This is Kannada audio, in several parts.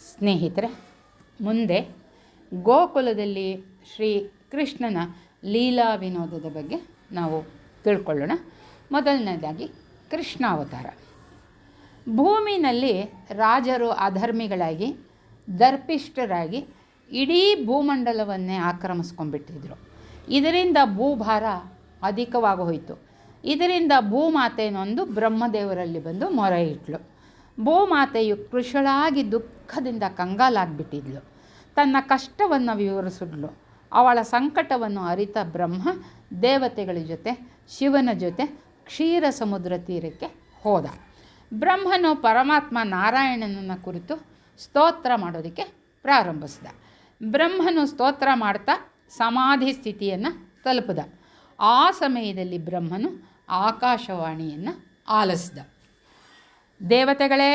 ಸ್ನೇಹಿತರೆ, ಮುಂದೆ ಗೋಕುಲದಲ್ಲಿ ಶ್ರೀ ಕೃಷ್ಣನ ಲೀಲಾ ವಿನೋದದ ಬಗ್ಗೆ ನಾವು ತಿಳ್ಕೊಳ್ಳೋಣ. ಮೊದಲನೇದಾಗಿ ಕೃಷ್ಣಾವತಾರ. ಭೂಮಿನಲ್ಲಿ ರಾಜರು ಅಧರ್ಮಿಗಳಾಗಿ ದರ್ಪಿಷ್ಠರಾಗಿ ಇಡೀ ಭೂಮಂಡಲವನ್ನೇ ಆಕ್ರಮಿಸ್ಕೊಂಡ್ಬಿಟ್ಟಿದ್ರು. ಇದರಿಂದ ಭೂಭಾರ ಅಧಿಕವಾಗಿ ಹೋಯಿತು. ಇದರಿಂದ ಭೂಮಾತೆಯನ್ನೊಂದು ಬ್ರಹ್ಮದೇವರಲ್ಲಿ ಬಂದು ಮೊರೆ ಇಟ್ಲು. ಭೂಮಾತೆಯು ಕೃಶಳಾಗಿ ದುಃಖದಿಂದ ಕಂಗಾಲಾಗಿಬಿಟ್ಟಿದ್ಲು. ತನ್ನ ಕಷ್ಟವನ್ನು ವಿವರಿಸಿದ್ಲು. ಅವಳ ಸಂಕಟವನ್ನು ಅರಿತ ಬ್ರಹ್ಮ ದೇವತೆಗಳ ಜೊತೆ ಶಿವನ ಜೊತೆ ಕ್ಷೀರ ಸಮುದ್ರ ತೀರಕ್ಕೆ ಹೋದ. ಬ್ರಹ್ಮನು ಪರಮಾತ್ಮ ನಾರಾಯಣನನ್ನು ಕುರಿತು ಸ್ತೋತ್ರ ಮಾಡೋದಕ್ಕೆ ಪ್ರಾರಂಭಿಸಿದ. ಬ್ರಹ್ಮನು ಸ್ತೋತ್ರ ಮಾಡ್ತಾ ಸಮಾಧಿ ಸ್ಥಿತಿಯನ್ನು ತಲುಪಿದ. ಆ ಸಮಯದಲ್ಲಿ ಬ್ರಹ್ಮನು ಆಕಾಶವಾಣಿಯನ್ನು ಆಲಿಸಿದ. ದೇವತೆಗಳೇ,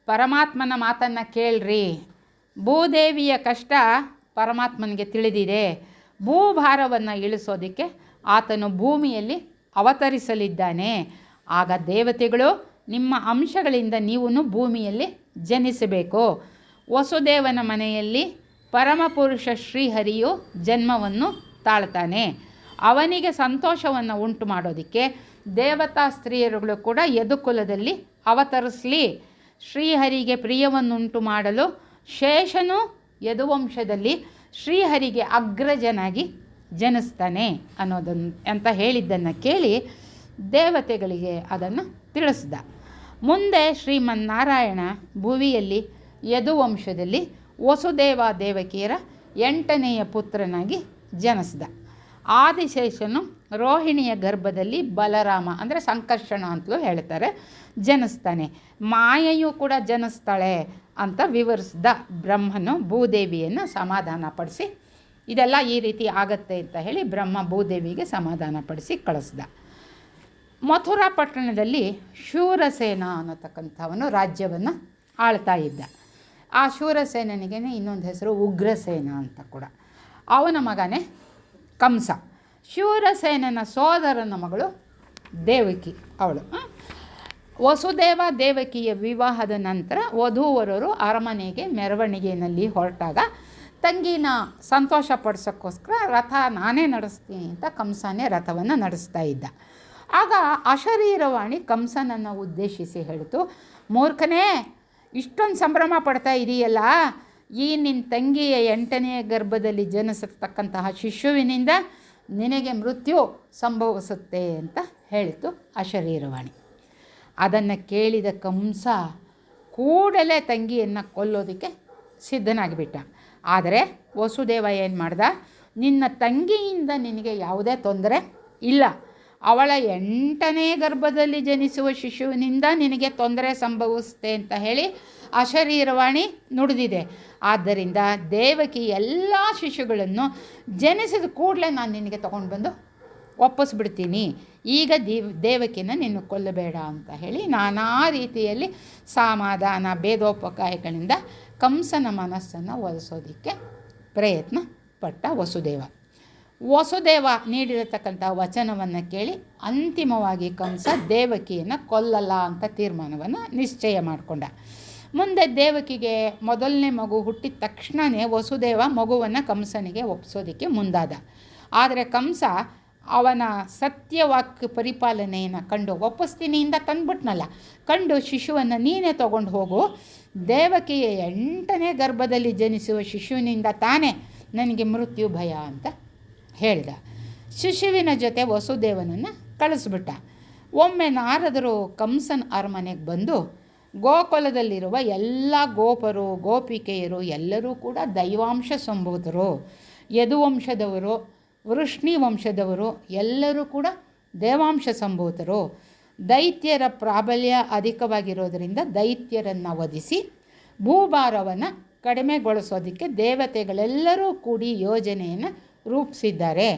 ಪರಮಾತ್ಮನ ಮಾತನ್ನು ಕೇಳ್ರಿ. ಭೂದೇವಿಯ ಕಷ್ಟ ಪರಮಾತ್ಮನಿಗೆ ತಿಳಿದಿದೆ. ಭೂಭಾರವನ್ನು ಇಳಿಸೋದಕ್ಕೆ ಆತನು ಭೂಮಿಯಲ್ಲಿ ಅವತರಿಸಲಿದ್ದಾನೆ. ಆಗ ದೇವತೆಗಳು, ನಿಮ್ಮ ಅಂಶಗಳಿಂದ ನೀವು ಭೂಮಿಯಲ್ಲಿ ಜನಿಸಬೇಕು. ವಸುದೇವನ ಮನೆಯಲ್ಲಿ ಪರಮಪುರುಷ ಶ್ರೀಹರಿಯು ಜನ್ಮವನ್ನು ತಾಳ್ತಾನೆ. ಅವನಿಗೆ ಸಂತೋಷವನ್ನು ಉಂಟು ಮಾಡೋದಕ್ಕೆ ದೇವತಾ ಸ್ತ್ರೀಯರುಗಳು ಕೂಡ ಯದುಕುಲದಲ್ಲಿ ಅವತರಿಸಲಿ. ಶ್ರೀಹರಿಗೆ ಪ್ರಿಯವನ್ನುಂಟು ಮಾಡಲು ಶೇಷನು ಯದುವಂಶದಲ್ಲಿ ಶ್ರೀಹರಿಗೆ ಅಗ್ರಜನಾಗಿ ಜನಿಸ್ತಾನೆ ಅಂತ ಹೇಳಿದ್ದನ್ನು ಕೇಳಿ ದೇವತೆಗಳಿಗೆ ಅದನ್ನು ತಿಳಿಸ್ದ. ಮುಂದೆ ಶ್ರೀಮನ್ನಾರಾಯಣ ಭುವಿಯಲ್ಲಿ ಯದುವಂಶದಲ್ಲಿ ವಸುದೇವ ದೇವಕಿಯರ 8ನೆಯ ಪುತ್ರನಾಗಿ ಜನಿಸಿದ. ಆದಿಶೇಷನು ರೋಹಿಣಿಯ ಗರ್ಭದಲ್ಲಿ ಬಲರಾಮ ಅಂದರೆ ಸಂಕರ್ಷಣ ಅಂತಲೂ ಹೇಳ್ತಾರೆ ಜನಿಸ್ತಾನೆ. ಮಾಯೆಯೂ ಕೂಡ ಜನಿಸ್ತಾಳೆ ಅಂತ ವಿವರಿಸಿದ ಬ್ರಹ್ಮನು ಭೂದೇವಿಯನ್ನು ಸಮಾಧಾನಪಡಿಸಿ, ಇದೆಲ್ಲ ಈ ರೀತಿ ಆಗತ್ತೆ ಅಂತ ಹೇಳಿ ಬ್ರಹ್ಮ ಭೂದೇವಿಗೆ ಸಮಾಧಾನಪಡಿಸಿ ಕಳಿಸ್ದ. ಮಥುರಾ ಪಟ್ಟಣದಲ್ಲಿ ಶೂರಸೇನ ಅನ್ನತಕ್ಕಂಥವನು ರಾಜ್ಯವನ್ನು ಆಳ್ತಾ ಇದ್ದ. ಆ ಶೂರಸೇನನಿಗೆ ಇನ್ನೊಂದು ಹೆಸರು ಉಗ್ರಸೇನ ಅಂತ ಕೂಡ. ಅವನ ಮಗನೇ ಕಂಸ. ಶೂರಸೇನನ ಸೋದರನ ಮಗಳು ದೇವಕಿ. ಅವಳು ವಸುದೇವ ದೇವಕಿಯ ವಿವಾಹದ ನಂತರ ವಧೂವರರು ಅರಮನೆಗೆ ಮೆರವಣಿಗೆಯಲ್ಲಿ ಹೊರಟಾಗ ತಂಗಿನ ಸಂತೋಷ ಪಡಿಸೋಕ್ಕೋಸ್ಕರ ರಥ ನಾನೇ ನಡೆಸ್ತೀನಿ ಅಂತ ಕಂಸನೇ ರಥವನ್ನು ನಡೆಸ್ತಾ ಇದ್ದ. ಆಗ ಅಶರೀರವಾಣಿ ಕಂಸನನ್ನು ಉದ್ದೇಶಿಸಿ ಹೇಳಿತು, ಮೂರ್ಖನೇ, ಇಷ್ಟೊಂದು ಸಂಭ್ರಮ ಪಡ್ತಾ ಇದೆಯಲ್ಲ, ಈ ನಿನ್ನ ತಂಗಿಯ 8ನೇ ಗರ್ಭದಲ್ಲಿ ಜನಿಸತಕ್ಕಂತಹ ಶಿಶುವಿನಿಂದ ನಿನಗೆ ಮೃತ್ಯು ಸಂಭವಿಸುತ್ತೆ ಅಂತ ಹೇಳಿತು ಅಶರೀರವಾಣಿ. ಅದನ್ನು ಕೇಳಿದ ಕಂಸ ಕೂಡಲೇ ತಂಗಿಯನ್ನು ಕೊಲ್ಲೋದಕ್ಕೆ ಸಿದ್ಧನಾಗಿಬಿಟ್ಟ. ಆದರೆ ವಸುದೇವ ಏನು ಮಾಡ್ದ, ನಿನ್ನ ತಂಗಿಯಿಂದ ನಿನಗೆ ಯಾವುದೇ ತೊಂದರೆ ಇಲ್ಲ, ಅವಳ 8ನೇ ಗರ್ಭದಲ್ಲಿ ಜನಿಸುವ ಶಿಶುವಿನಿಂದ ನಿನಗೆ ತೊಂದರೆ ಸಂಭವಿಸುತ್ತೆ ಅಂತ ಹೇಳಿ ಅಶರೀರವಾಣಿ ನುಡಿದಿದೆ. ಆದ್ದರಿಂದ ದೇವಕಿ ಎಲ್ಲ ಶಿಶುಗಳನ್ನು ಜನಿಸಿದ ಕೂಡಲೇ ನಾನು ನಿನಗೆ ತೊಗೊಂಡು ಬಂದು ಒಪ್ಪಿಸ್ಬಿಡ್ತೀನಿ. ಈಗ ದೇವಕಿನ ನಿನ್ನ ಕೊಲ್ಲಬೇಡ ಅಂತ ಹೇಳಿ ನಾನಾ ರೀತಿಯಲ್ಲಿ ಸಮಾಧಾನ ಭೇದೋಪಕಾಯಗಳಿಂದ ಕಂಸನ ಮನಸ್ಸನ್ನು ಒಲಿಸೋದಕ್ಕೆ ಪ್ರಯತ್ನ ಪಟ್ಟ ವಸುದೇವ ನೀಡಿರತಕ್ಕಂಥ ವಚನವನ್ನು ಕೇಳಿ ಅಂತಿಮವಾಗಿ ಕಂಸ ದೇವಕಿಯನ್ನು ಕೊಲ್ಲಲ್ಲ ಅಂತ ತೀರ್ಮಾನವನ್ನು ನಿಶ್ಚಯ ಮಾಡಿಕೊಂಡ. ಮುಂದೆ ದೇವಕಿಗೆ ಮೊದಲನೇ ಮಗು ಹುಟ್ಟಿದ ತಕ್ಷಣವೇ ವಸುದೇವ ಮಗುವನ್ನು ಕಂಸನಿಗೆ ಒಪ್ಪಿಸೋದಕ್ಕೆ ಮುಂದಾದ. ಆದರೆ ಕಂಸ ಅವನ ಸತ್ಯವಾಕ್ಯ ಪರಿಪಾಲನೆಯನ್ನು ಕಂಡು ಒಪ್ಪಿಸ್ತೀನಿ ಇಂದ ತಂದುಬಿಟ್ನಲ್ಲ, ಕಂಡು ಶಿಶುವನ್ನು ನೀನೇ ತೊಗೊಂಡು ಹೋಗು, ದೇವಕಿಯ 8ನೇ ಗರ್ಭದಲ್ಲಿ ಜನಿಸುವ ಶಿಶುವಿನಿಂದ ತಾನೇ ನನಗೆ ಮೃತ್ಯು ಭಯ ಅಂತ ಹೇಳಿದ. ಶಿಶುವಿನ ಜೊತೆ ವಸುದೇವನನ್ನು ಕಳಿಸ್ಬಿಟ್ಟ. ಒಮ್ಮೆ ನಾರದರು ಕಂಸನ ಅರಮನೆಗೆ ಬಂದು ಗೋಕುಲದಲ್ಲಿರುವ ಎಲ್ಲ ಗೋಪರು ಗೋಪಿಕೆಯರು ಎಲ್ಲರೂ ಕೂಡ ದೈವಾಂಶ ಸಂಭೂತರು, ಯದುವಂಶದವರು ವೃಷ್ಣಿ ವಂಶದವರು ಎಲ್ಲರೂ ಕೂಡ ದೇವಾಂಶ ಸಂಭೂತರು. ದೈತ್ಯರ ಪ್ರಾಬಲ್ಯ ಅಧಿಕವಾಗಿರೋದರಿಂದ ದೈತ್ಯರನ್ನು ವಧಿಸಿ ಭೂಭಾರವನ್ನು ಕಡಿಮೆಗೊಳಿಸೋದಕ್ಕೆ ದೇವತೆಗಳೆಲ್ಲರೂ ಕೂಡಿ ಯೋಜನೆಯನ್ನು ರೂಪಿಸಿದ್ದಾರೆ.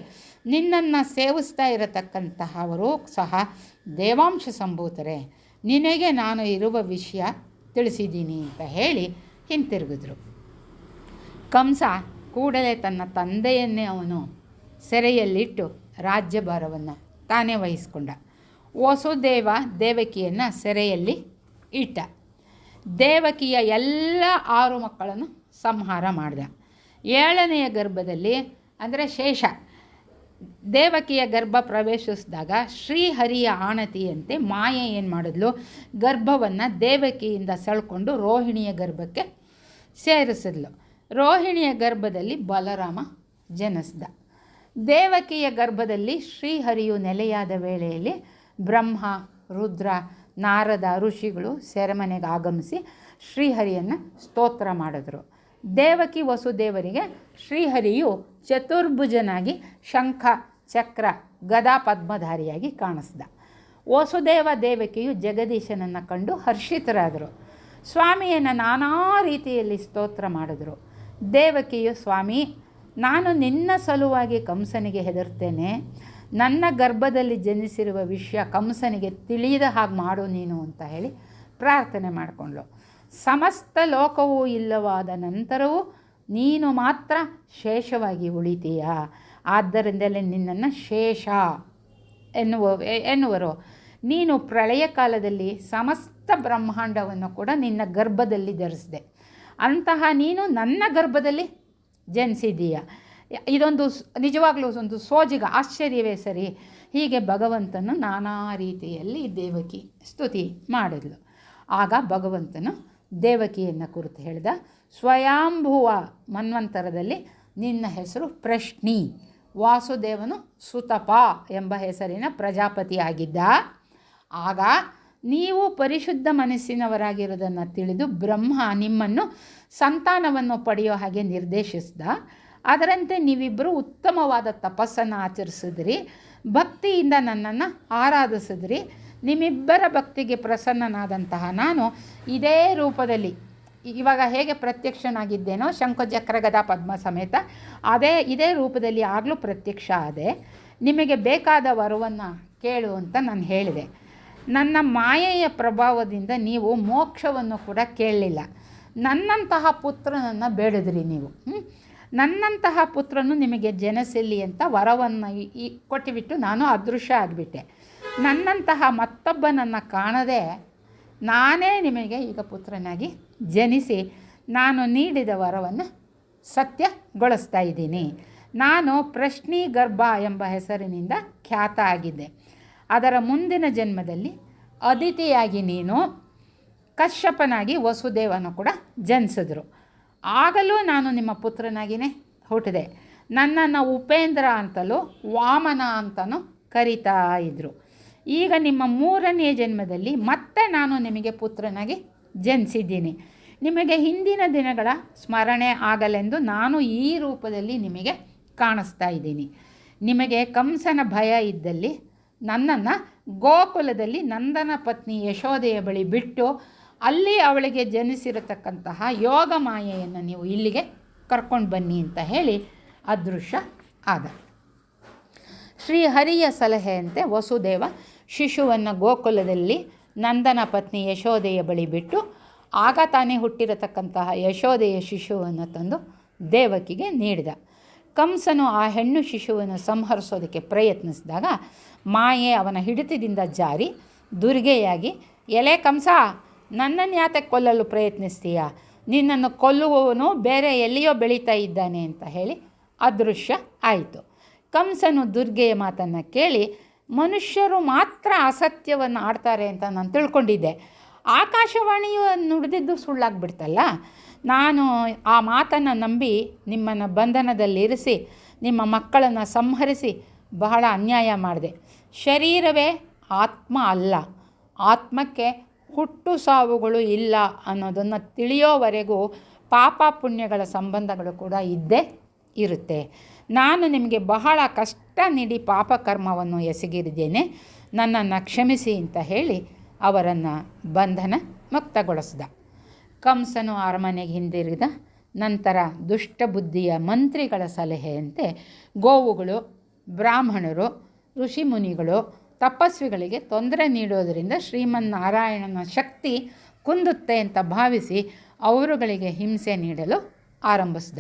ನಿನ್ನನ್ನು ಸೇವಿಸ್ತಾ ಇರತಕ್ಕಂತಹವರು ಸಹ ದೇವಾಂಶ ಸಂಭೂತರೇ, ನಿನಗೆ ನಾನು ಇರುವ ವಿಷಯ ತಿಳಿಸಿದ್ದೀನಿ ಅಂತ ಹೇಳಿ ಹಿಂತಿರುಗಿದ್ರು. ಕಂಸ ಕೂಡಲೇ ತನ್ನ ತಂದೆಯನ್ನೇ ಅವನು ಸೆರೆಯಲ್ಲಿಟ್ಟು ರಾಜ್ಯಭಾರವನ್ನು ತಾನೇ ವಹಿಸ್ಕೊಂಡ. ವಸುದೇವ ದೇವಕಿಯನ್ನು ಸೆರೆಯಲ್ಲಿ ಇಟ್ಟ. ದೇವಕಿಯ ಎಲ್ಲ 6 ಮಕ್ಕಳನ್ನು ಸಂಹಾರ ಮಾಡಿದ. 7ನೆಯ ಗರ್ಭದಲ್ಲಿ ಅಂದರೆ ಶೇಷ ದೇವಕಿಯ ಗರ್ಭ ಪ್ರವೇಶಿಸಿದಾಗ ಶ್ರೀಹರಿಯ ಆಣತಿಯಂತೆ ಮಾಯೆ ಏನು ಮಾಡಿದ್ಲು, ಗರ್ಭವನ್ನು ದೇವಕಿಯಿಂದ ಸೆಳ್ಕೊಂಡು ರೋಹಿಣಿಯ ಗರ್ಭಕ್ಕೆ ಸೇರಿಸಿದ್ಲು. ರೋಹಿಣಿಯ ಗರ್ಭದಲ್ಲಿ ಬಲರಾಮ ಜನಿಸಿದ. ದೇವಕಿಯ ಗರ್ಭದಲ್ಲಿ ಶ್ರೀಹರಿಯು ನೆಲೆಯಾದ ವೇಳೆಯಲ್ಲಿ ಬ್ರಹ್ಮ, ರುದ್ರ, ನಾರದ ಋಷಿಗಳು ಸೆರೆಮನೆಗೆ ಆಗಮಿಸಿ ಶ್ರೀಹರಿಯನ್ನು ಸ್ತೋತ್ರ ಮಾಡಿದ್ರು. ದೇವಕಿ ವಸುದೇವರಿಗೆ ಶ್ರೀಹರಿಯು ಚತುರ್ಭುಜನಾಗಿ ಶಂಖ, ಚಕ್ರ, ಗದಾ ಪದ್ಮಧಾರಿಯಾಗಿ ಕಾಣಿಸ್ದ. ವಸುದೇವ ದೇವಕಿಯು ಜಗದೀಶನನ್ನು ಕಂಡು ಹರ್ಷಿತರಾದರು. ಸ್ವಾಮಿಯನ್ನು ನಾನಾ ರೀತಿಯಲ್ಲಿ ಸ್ತೋತ್ರ ಮಾಡಿದರು. ದೇವಕಿಯು, ಸ್ವಾಮಿ, ನಾನು ನಿನ್ನ ಸಲುವಾಗಿ ಕಂಸನಿಗೆ ಹೆದರ್ತೇನೆ. ನನ್ನ ಗರ್ಭದಲ್ಲಿ ಜನಿಸಿರುವ ವಿಷಯ ಕಂಸನಿಗೆ ತಿಳಿಯದ ಹಾಗೆ ಮಾಡು ನೀನು ಅಂತ ಹೇಳಿ ಪ್ರಾರ್ಥನೆ ಮಾಡಿಕೊಂಡ್ಳು. ಸಮಸ್ತ ಲೋಕವೂ ಇಲ್ಲವಾದ ನಂತರವೂ ನೀನು ಮಾತ್ರ ಶೇಷವಾಗಿ ಉಳಿತೀಯ. ಆದ್ದರಿಂದಲೇ ನಿನ್ನನ್ನು ಶೇಷ ಎನ್ನುವರು. ನೀನು ಪ್ರಳಯ ಕಾಲದಲ್ಲಿ ಸಮಸ್ತ ಬ್ರಹ್ಮಾಂಡವನ್ನು ಕೂಡ ನಿನ್ನ ಗರ್ಭದಲ್ಲಿ ಧರಿಸಿದೆ. ಅಂತಹ ನೀನು ನನ್ನ ಗರ್ಭದಲ್ಲಿ ಜನಿಸಿದ್ದೀಯ. ಇದೊಂದು ನಿಜವಾಗ್ಲೂ ಒಂದು ಸೋಜಿಗ, ಆಶ್ಚರ್ಯವೇ ಸರಿ. ಹೀಗೆ ಭಗವಂತನು ನಾನಾ ರೀತಿಯಲ್ಲಿ ದೇವಕಿ ಸ್ತುತಿ ಮಾಡಿದ್ಲು. ಆಗ ಭಗವಂತನು ದೇವಕಿಯನ್ನು ಕುರಿತು ಹೇಳಿದ, ಸ್ವಯಂಭುವ ಮನ್ವಂತರದಲ್ಲಿ ನಿನ್ನ ಹೆಸರು ಪ್ರಶ್ನಿ, ವಾಸುದೇವನು ಸುತಪ ಎಂಬ ಹೆಸರಿನ ಪ್ರಜಾಪತಿಯಾಗಿದ್ದ. ಆಗ ನೀವು ಪರಿಶುದ್ಧ ಮನಸ್ಸಿನವರಾಗಿರೋದನ್ನು ತಿಳಿದು ಬ್ರಹ್ಮ ನಿಮ್ಮನ್ನು ಸಂತಾನವನ್ನು ಪಡೆಯೋ ಹಾಗೆ ನಿರ್ದೇಶಿಸಿದ. ಅದರಂತೆ ನೀವಿಬ್ಬರು ಉತ್ತಮವಾದ ತಪಸ್ಸನ್ನು ಆಚರಿಸಿದ್ರಿ, ಭಕ್ತಿಯಿಂದ ನನ್ನನ್ನು ಆರಾಧಿಸಿದ್ರಿ. ನಿಮ್ಮಿಬ್ಬರ ಭಕ್ತಿಗೆ ಪ್ರಸನ್ನನಾದಂತಹ ನಾನು ಇದೇ ರೂಪದಲ್ಲಿ ಇವಾಗ ಹೇಗೆ ಪ್ರತ್ಯಕ್ಷನಾಗಿದ್ದೇನೋ ಶಂಖಚಕ್ರ ಗದಾ ಪದ್ಮ ಸಮೇತ ಇದೇ ರೂಪದಲ್ಲಿ ಆಗಲೂ ಪ್ರತ್ಯಕ್ಷ ಆದೆ. ನಿಮಗೆ ಬೇಕಾದ ವರವನ್ನು ಕೇಳು ಅಂತ ನಾನು ಹೇಳಿದೆ. ನನ್ನ ಮಾಯೆಯ ಪ್ರಭಾವದಿಂದ ನೀವು ಮೋಕ್ಷವನ್ನು ಕೂಡ ಕೇಳಲಿಲ್ಲ. ನನ್ನಂತಹ ಪುತ್ರನನ್ನು ಬೇಡಿದ್ರಿ ನೀವು. ನನ್ನಂತಹ ಪುತ್ರನು ನಿಮಗೆ ಜನಿಸಲಿ ಅಂತ ವರವನ್ನು ಕೊಟ್ಟುಬಿಟ್ಟು ನಾನು ಅದೃಶ್ಯ ಆಗಿಬಿಟ್ಟೆ. ನನ್ನಂತಹ ಮತ್ತೊಬ್ಬನನ್ನು ಕಾಣದೆ ನಾನೇ ನಿಮಗೆ ಈಗ ಪುತ್ರನಾಗಿ ಜನಿಸಿ ನಾನು ನೀಡಿದ ವರವನ್ನು ಸತ್ಯಗೊಳಿಸ್ತಾ ಇದ್ದೀನಿ. ನಾನು ಪ್ರಶ್ನಿ ಗರ್ಭ ಎಂಬ ಹೆಸರಿನಿಂದ ಖ್ಯಾತ ಆಗಿದ್ದೆ. ಅದರ ಮುಂದಿನ ಜನ್ಮದಲ್ಲಿ ಅದಿತಿಯಾಗಿ ನೀನು ಕಶ್ಯಪನಾಗಿ ವಸುದೇವನು ಕೂಡ ಜನಿಸಿದ್ರು. ಆಗಲೂ ನಾನು ನಿಮ್ಮ ಪುತ್ರನಾಗಿಯೇ ಹುಟ್ಟಿದೆ. ನನ್ನನ್ನು ಉಪೇಂದ್ರ ಅಂತಲೂ ವಾಮನ ಅಂತಲೂ ಕರೀತಾ ಇದ್ದರು. ಈಗ ನಿಮ್ಮ 3ನೇ ಜನ್ಮದಲ್ಲಿ ಮತ್ತೆ ನಾನು ನಿಮಗೆ ಪುತ್ರನಾಗಿ ಜನಿಸಿದ್ದೀನಿ. ನಿಮಗೆ ಹಿಂದಿನ ದಿನಗಳ ಸ್ಮರಣೆ ಆಗಲೆಂದು ನಾನು ಈ ರೂಪದಲ್ಲಿ ನಿಮಗೆ ಕಾಣಿಸ್ತಾ ಇದ್ದೀನಿ. ನಿಮಗೆ ಕಂಸನ ಭಯ ಇದ್ದಲ್ಲಿ ನನ್ನನ್ನು ಗೋಕುಲದಲ್ಲಿ ನಂದನ ಪತ್ನಿ ಯಶೋದೆಯ ಬಳಿ ಬಿಟ್ಟು ಅಲ್ಲಿ ಅವಳಿಗೆ ಜನಿಸಿರತಕ್ಕಂತಹ ಯೋಗ ಮಾಯೆಯನ್ನು ನೀವು ಇಲ್ಲಿಗೆ ಕರ್ಕೊಂಡು ಬನ್ನಿ ಅಂತ ಹೇಳಿ ಅದೃಶ್ಯ ಆದ. ಶ್ರೀಹರಿಯ ಸಲಹೆಯಂತೆ ವಸುದೇವ ಶಿಶುವನ್ನು ಗೋಕುಲದಲ್ಲಿ ನಂದನ ಪತ್ನಿ ಯಶೋದೆಯ ಬಳಿ ಬಿಟ್ಟು ಆಗ ತಾನೇ ಹುಟ್ಟಿರತಕ್ಕಂತಹ ಯಶೋದೆಯ ಶಿಶುವನ್ನು ತಂದು ದೇವಕಿಗೆ ನೀಡಿದ. ಕಂಸನು ಆ ಹೆಣ್ಣು ಶಿಶುವನ್ನು ಸಂಹರಿಸೋದಕ್ಕೆ ಪ್ರಯತ್ನಿಸಿದಾಗ ಮಾಯೆ ಅವನ ಹಿಡಿತದಿಂದ ಜಾರಿ ದುರ್ಗೆಯಾಗಿ, ಎಲೆ ಕಂಸ, ನನ್ನನ್ನು ಯಾತಕ್ಕೆ ಕೊಲ್ಲಲು ಪ್ರಯತ್ನಿಸ್ತೀಯ? ನಿನ್ನನ್ನು ಕೊಲ್ಲುವವನು ಬೇರೆ ಎಲ್ಲಿಯೋ ಬೆಳೀತಾ ಇದ್ದಾನೆ ಅಂತ ಹೇಳಿ ಅದೃಶ್ಯ ಆಯಿತು. ಕಂಸನು ದುರ್ಗೆಯ ಮಾತನ್ನು ಕೇಳಿ, ಮನುಷ್ಯರು ಮಾತ್ರ ಅಸತ್ಯವನ್ನು ಆಡ್ತಾರೆ ಅಂತ ನಾನು ತಿಳ್ಕೊಂಡಿದ್ದೆ. ಆಕಾಶವಾಣಿಯು ನುಡಿದಿದ್ದು ಸುಳ್ಳಾಗ್ಬಿಡ್ತಲ್ಲ. ನಾನು ಆ ಮಾತನ್ನು ನಂಬಿ ನಿಮ್ಮನ್ನು ಬಂಧನದಲ್ಲಿರಿಸಿ ನಿಮ್ಮ ಮಕ್ಕಳನ್ನು ಸಂಹರಿಸಿ ಬಹಳ ಅನ್ಯಾಯ ಮಾಡಿದೆ. ಶರೀರವೇ ಆತ್ಮ ಅಲ್ಲ, ಆತ್ಮಕ್ಕೆ ಹುಟ್ಟು ಸಾವುಗಳು ಇಲ್ಲ ಅನ್ನೋದನ್ನು ತಿಳಿಯೋವರೆಗೂ ಪಾಪ ಪುಣ್ಯಗಳ ಸಂಬಂಧಗಳು ಕೂಡ ಇದ್ದೇ ಇರುತ್ತೆ. ನಾನು ನಿಮಗೆ ಬಹಳ ಕಷ್ಟ ನೀಡಿ ಪಾಪಕರ್ಮವನ್ನು ಎಸಗಿರಿದ್ದೇನೆ, ನನ್ನನ್ನು ಕ್ಷಮಿಸಿ ಅಂತ ಹೇಳಿ ಅವರನ್ನು ಬಂಧನ ಮುಕ್ತಗೊಳಿಸಿದ. ಕಂಸನು ಅರಮನೆಗೆ ಹಿಂದಿರುಗಿದ ನಂತರ ದುಷ್ಟಬುದ್ಧಿಯ ಮಂತ್ರಿಗಳ ಸಲಹೆಯಂತೆ ಗೋವುಗಳು, ಬ್ರಾಹ್ಮಣರು, ಋಷಿಮುನಿಗಳು, ತಪಸ್ವಿಗಳಿಗೆ ತೊಂದರೆ ನೀಡೋದರಿಂದ ಶ್ರೀಮನ್ನಾರಾಯಣನ ಶಕ್ತಿ ಕುಂದುತ್ತೆ ಅಂತ ಭಾವಿಸಿ ಅವರುಗಳಿಗೆ ಹಿಂಸೆ ನೀಡಲು ಆರಂಭಿಸಿದ.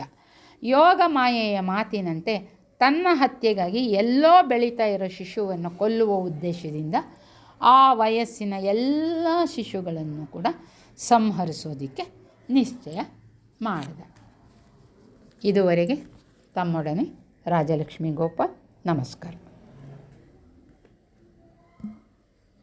ಯೋಗ ಮಾಯೆಯ ಮಾತಿನಂತೆ ತನ್ನ ಹತ್ಯೆಗಾಗಿ ಎಲ್ಲೋ ಬೆಳೀತಾ ಇರೋ ಶಿಶುವನ್ನು ಕೊಲ್ಲುವ ಉದ್ದೇಶದಿಂದ ಆ ವಯಸ್ಸಿನ ಎಲ್ಲ ಶಿಶುಗಳನ್ನು ಕೂಡ ಸಂಹರಿಸೋದಕ್ಕೆ ನಿಶ್ಚಯ ಮಾಡಿದ. ಇದುವರೆಗೆ ತಮ್ಮೊಡನೆ ರಾಜಲಕ್ಷ್ಮಿ ಗೋಪಾಲ್. ನಮಸ್ಕಾರ.